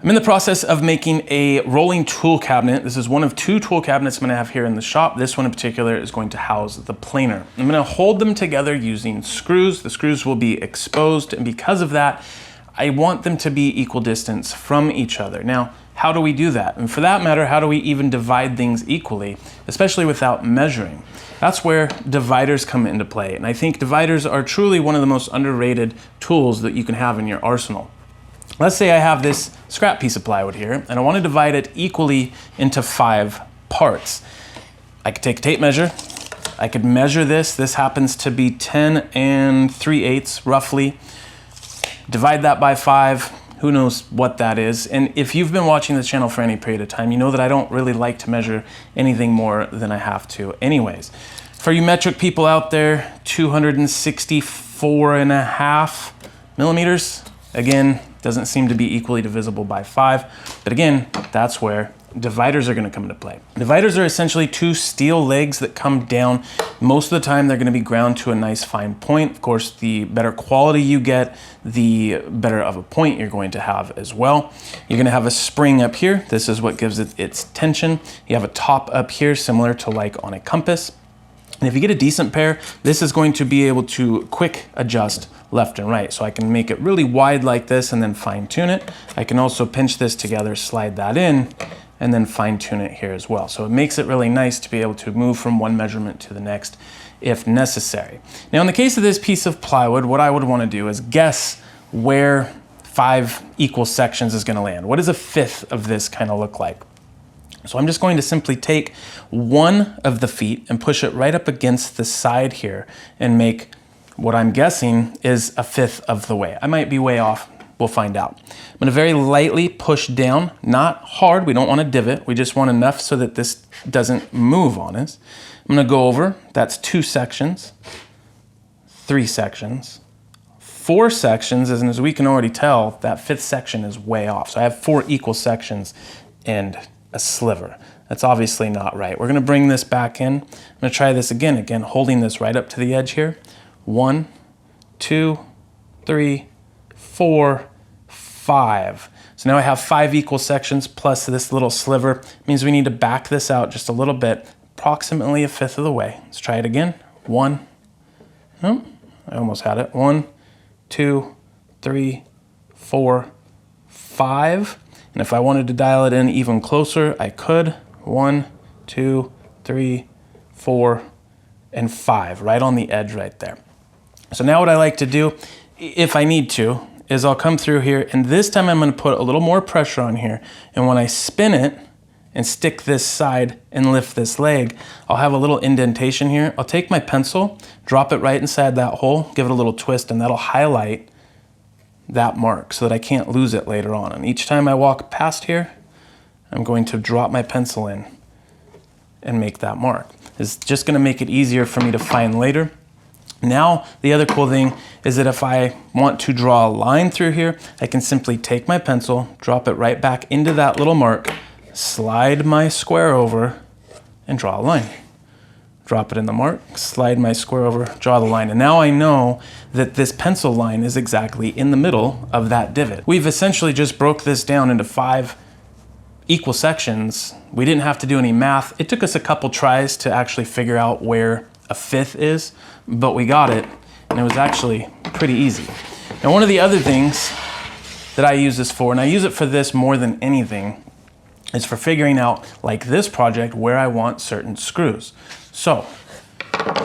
I'm in the process of making a rolling tool cabinet. This is one of two tool cabinets I'm gonna have here in the shop. This one in particular is going to house the planer. I'm gonna hold them together using screws. The screws will be exposed, and because of that, I want them to be equal distance from each other. Now, how do we do that? And for that matter, how do we even divide things equally, especially without measuring? That's where dividers come into play. And I think dividers are truly one of the most underrated tools that you can have in your arsenal. Let's say I have this scrap piece of plywood here, and I want to divide it equally into 5 parts. I could take a tape measure. I could measure this. This happens to be 10 3/8 roughly. Divide that by 5. Who knows what that is? And if you've been watching this channel for any period of time, you know that I don't really like to measure anything more than I have to anyways. For you metric people out there, 264.5 millimeters. Again, doesn't seem to be equally divisible by 5. But again, that's where dividers are gonna come into play. Dividers are essentially 2 steel legs that come down. Most of the time, they're gonna be ground to a nice fine point. Of course, the better quality you get, the better of a point you're going to have as well. You're gonna have a spring up here. This is what gives it its tension. You have a top up here, similar to like on a compass. And if you get a decent pair, this is going to be able to quick adjust left and right. So I can make it really wide like this and then fine tune it. I can also pinch this together, slide that in, and then fine tune it here as well. So it makes it really nice to be able to move from one measurement to the next if necessary. Now in the case of this piece of plywood, what I would want to do is guess where 5 equal sections is going to land. What does a 1/5 of this kind of look like? So I'm just going to simply take one of the feet and push it right up against the side here and make what I'm guessing is a 1/5 of the way. I might be way off, we'll find out. I'm gonna very lightly push down, not hard, we don't want a divot, we just want enough so that this doesn't move on us. I'm gonna go over, that's 2 sections, 3 sections, 4 sections, and as we can already tell, that 5th section is way off. So I have 4 equal sections and a sliver. That's obviously not right. We're gonna bring this back in. I'm gonna try this again, holding this right up to the edge here. 1, 2, 3, 4, 5. So now I have 5 equal sections plus this little sliver. It means we need to back this out just a little bit, approximately a 1/5 of the way. Let's try it again. 1, oh, I almost had it. 1, 2, 3, 4, 5. And if I wanted to dial it in even closer, I could. 1, 2, 3, 4, and 5, right on the edge right there. So now what I like to do, if I need to, is I'll come through here, and this time I'm gonna put a little more pressure on here, and when I spin it and stick this side and lift this leg, I'll have a little indentation here. I'll take my pencil, drop it right inside that hole, give it a little twist, and that'll highlight that mark so that I can't lose it later on. And each time I walk past here, I'm going to drop my pencil in and make that mark. It's just gonna make it easier for me to find later. Now, the other cool thing is that if I want to draw a line through here, I can simply take my pencil, drop it right back into that little mark, slide my square over, and draw a line. Drop it in the mark, slide my square over, draw the line. And now I know that this pencil line is exactly in the middle of that divot. We've essentially just broke this down into 5 equal sections. We didn't have to do any math. It took us a couple tries to actually figure out where a 1/5 is, but we got it, and it was actually pretty easy. Now, one of the other things that I use this for, and I use it for this more than anything, is for figuring out, like this project, where I want certain screws. So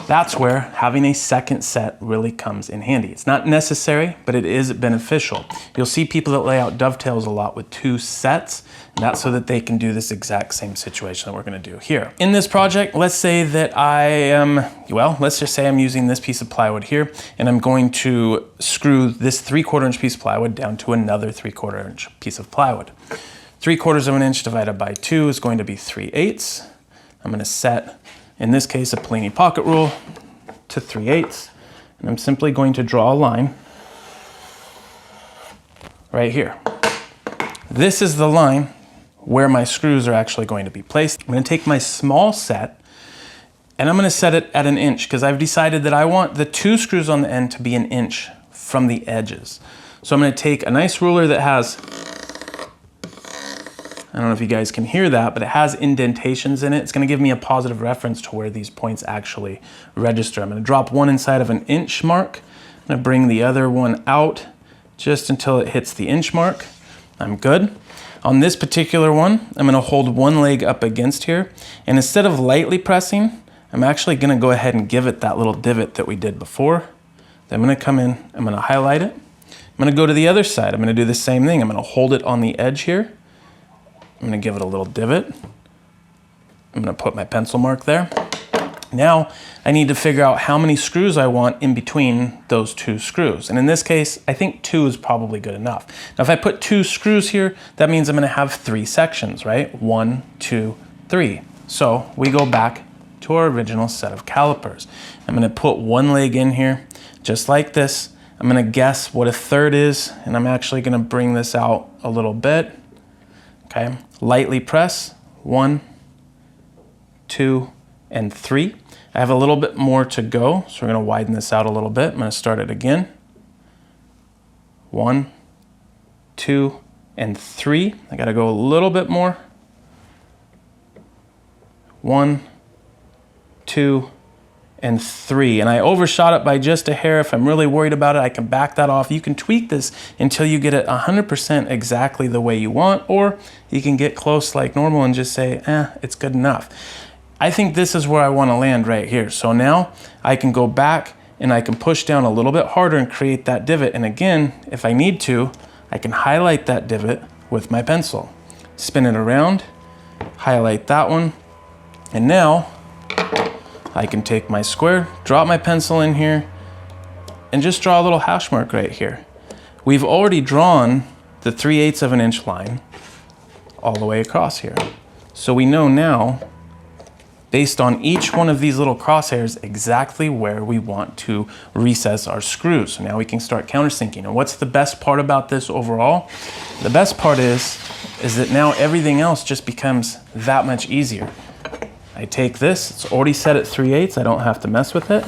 that's where having a second set really comes in handy. It's not necessary, but it is beneficial. You'll see people that lay out dovetails a lot with 2 sets, and that's so that they can do this exact same situation that we're gonna do here. In this project, let's say that I am, well, let's just say I'm using this piece of plywood here, and I'm going to screw this 3/4 inch piece of plywood down to another 3/4 inch piece of plywood. 3/4 of an inch divided by 2 is going to be 3/8. I'm gonna set, in this case, a Polini pocket rule to 3/8, and I'm simply going to draw a line right here. This is the line where my screws are actually going to be placed. I'm gonna take my small set, and I'm gonna set it at 1 inch, because I've decided that I want the 2 screws on the end to be 1 inch from the edges. So I'm gonna take a nice ruler that has I don't know if you guys can hear that, but it has indentations in it. It's gonna give me a positive reference to where these points actually register. I'm gonna drop one inside of an inch mark. I'm gonna bring the other one out just until it hits the inch mark. I'm good. On this particular one, I'm gonna hold one leg up against here, and instead of lightly pressing, I'm actually gonna go ahead and give it that little divot that we did before. Then I'm gonna come in, I'm gonna highlight it. I'm gonna go to the other side. I'm gonna do the same thing. I'm gonna hold it on the edge here. I'm gonna give it a little divot. I'm gonna put my pencil mark there. Now, I need to figure out how many screws I want in between those two screws. And in this case, I think 2 is probably good enough. Now, if I put 2 screws here, that means I'm gonna have 3 sections, right? 1, 2, 3. So we go back to our original set of calipers. I'm gonna put one leg in here, just like this. I'm gonna guess what a third is, and I'm actually gonna bring this out a little bit. Okay, lightly press, 1, 2, and 3. I have a little bit more to go, so we're gonna widen this out a little bit. I'm gonna start it again. 1, 2, and 3. I gotta go a little bit more. 1, 2, and 3. And I overshot it by just a hair. If I'm really worried about it, I can back that off. You can tweak this until you get it 100% exactly the way you want, or you can get close like normal and just say, it's good enough. I think this is where I want to land right here. So now I can go back and I can push down a little bit harder and create that divot. And again, if I need to, I can highlight that divot with my pencil. Spin it around, highlight that one, and now I can take my square, drop my pencil in here, and just draw a little hash mark right here. We've already drawn the 3/8 of an inch line all the way across here. So we know now, based on each one of these little crosshairs, exactly where we want to recess our screws. So now we can start countersinking. And what's the best part about this overall? The best part is that now everything else just becomes that much easier. I take this, it's already set at 3/8, I don't have to mess with it.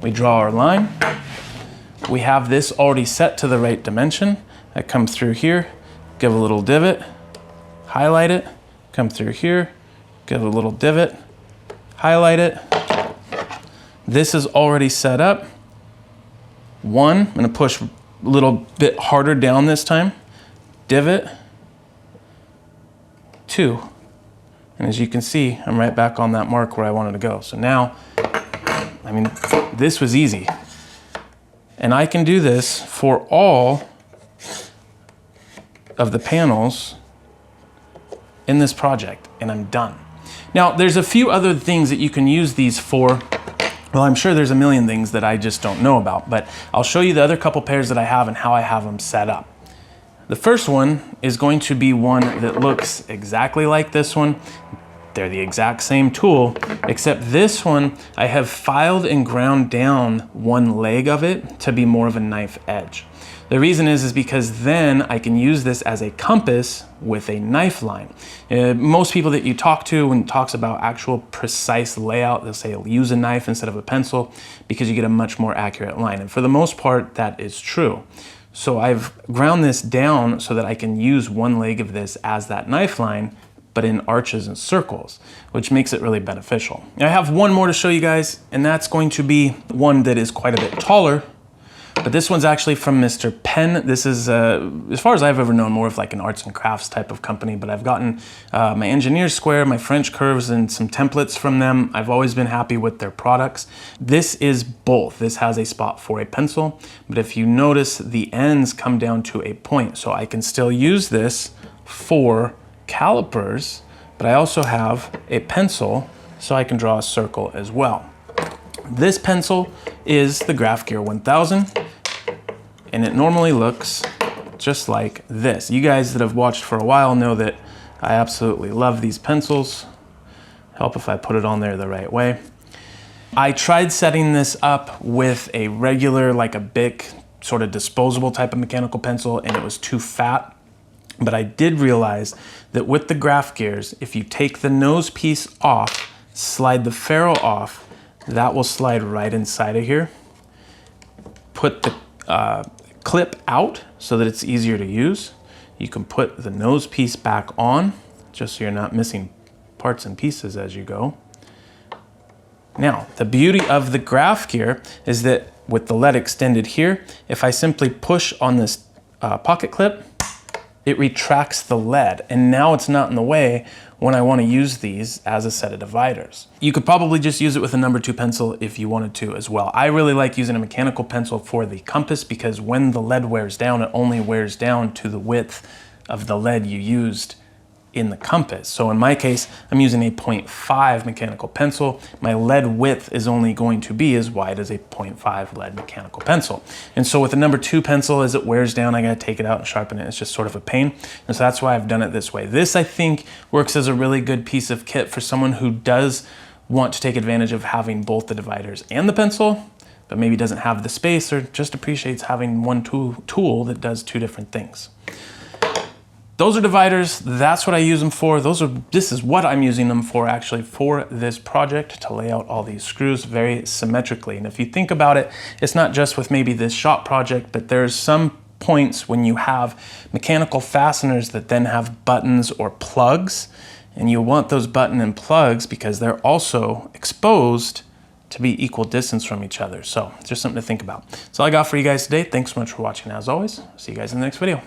We draw our line. We have this already set to the right dimension. I come through here, give a little divot, highlight it, come through here, give a little divot, highlight it. This is already set up. 1, I'm gonna push a little bit harder down this time, divot, 2. And as you can see, I'm right back on that mark where I wanted to go. So now, I mean, this was easy. And I can do this for all of the panels in this project, and I'm done. Now, there's a few other things that you can use these for. Well, I'm sure there's a million things that I just don't know about, but I'll show you the other couple pairs that I have and how I have them set up. The first one is going to be one that looks exactly like this one. They're the exact same tool, except this one, I have filed and ground down one leg of it to be more of a knife edge. The reason is because then I can use this as a compass with a knife line. Most people that you talk to when it talks about actual precise layout, they'll say use a knife instead of a pencil because you get a much more accurate line. And for the most part, that is true. So I've ground this down so that I can use one leg of this as that knife line, but in arches and circles, which makes it really beneficial. I have one more to show you guys, and that's going to be one that is quite a bit taller, but this one's actually from Mr. Penn. This is, as far as I've ever known, more of like an arts and crafts type of company, but I've gotten my engineer square, my French curves, and some templates from them. I've always been happy with their products. This is both. This has a spot for a pencil, but if you notice, the ends come down to a point, so I can still use this for calipers, but I also have a pencil, so I can draw a circle as well. This pencil is the Graph Gear 1000, and it normally looks just like this. You guys that have watched for a while know that I absolutely love these pencils. Help if I put it on there the right way. I tried setting this up with a regular, like a Bic, sort of disposable type of mechanical pencil, and it was too fat. But I did realize that with the Graph Gears, if you take the nose piece off, slide the ferrule off, that will slide right inside of here. Put the clip out so that it's easier to use. You can put the nose piece back on, just so you're not missing parts and pieces as you go. Now, the beauty of the graph gear is that with the lead extended here, if I simply push on this pocket clip, it retracts the lead, and now it's not in the way when I want to use these as a set of dividers. You could probably just use it with a number 2 pencil if you wanted to as well. I really like using a mechanical pencil for the compass because when the lead wears down, it only wears down to the width of the lead you used in the compass. So in my case, I'm using a 0.5 mechanical pencil. My lead width is only going to be as wide as a 0.5 lead mechanical pencil. And so with a number 2 pencil, as it wears down, I gotta take it out and sharpen it. It's just sort of a pain. And so that's why I've done it this way. This, I think, works as a really good piece of kit for someone who does want to take advantage of having both the dividers and the pencil, but maybe doesn't have the space or just appreciates having one tool that does 2 different things. Those are dividers, that's what I use them for. This is what I'm using them for actually for this project, to lay out all these screws very symmetrically. And if you think about it, it's not just with maybe this shop project, but there's some points when you have mechanical fasteners that then have buttons or plugs, and you want those button and plugs because they're also exposed to be equal distance from each other. So just something to think about. That's all I got for you guys today. Thanks so much for watching as always. See you guys in the next video.